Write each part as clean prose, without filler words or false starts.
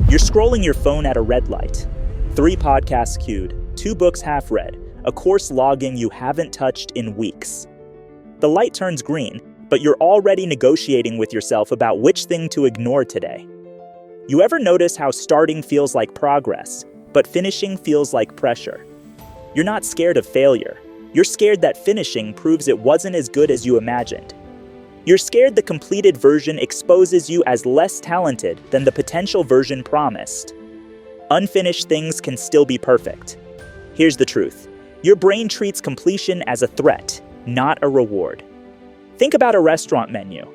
You're scrolling your phone at a red light. 3 podcasts queued, 2 books half read, a course logging you haven't touched in weeks. The light turns green, but you're already negotiating with yourself about which thing to ignore today. You ever notice how starting feels like progress, but finishing feels like pressure? You're not scared of failure. You're scared that finishing proves it wasn't as good as you imagined. You're scared the completed version exposes you as less talented than the potential version promised. Unfinished things can still be perfect. Here's the truth. Your brain treats completion as a threat, not a reward. Think about a restaurant menu.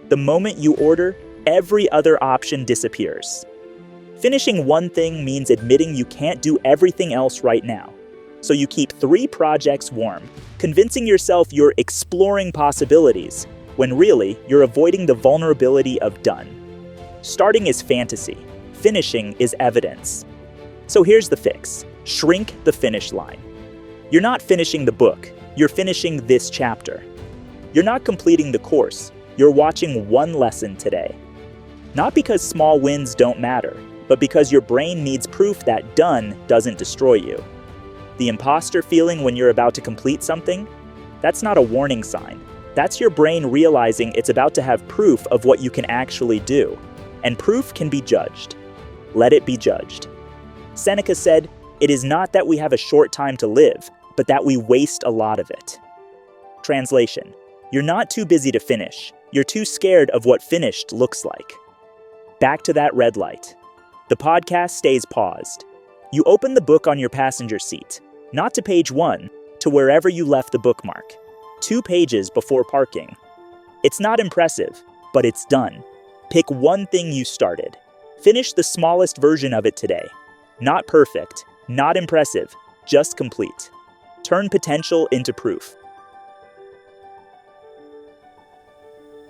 The moment you order, every other option disappears. Finishing one thing means admitting you can't do everything else right now. So you keep 3 projects warm, convincing yourself you're exploring possibilities, when really, you're avoiding the vulnerability of done. Starting is fantasy. Finishing is evidence. So here's the fix. Shrink the finish line. You're not finishing the book. You're finishing this chapter. You're not completing the course. You're watching one lesson today. Not because small wins don't matter, but because your brain needs proof that done doesn't destroy you. The imposter feeling when you're about to complete something? That's not a warning sign. That's your brain realizing it's about to have proof of what you can actually do. And proof can be judged. Let it be judged. Seneca said, "It is not that we have a short time to live, but that we waste a lot of it." Translation: you're not too busy to finish. You're too scared of what finished looks like. Back to that red light. The podcast stays paused. You open the book on your passenger seat, not to page 1, to wherever you left the bookmark. 2 pages before parking. It's not impressive, but it's done. Pick one thing you started. Finish the smallest version of it today. Not perfect, not impressive, just complete. Turn potential into proof.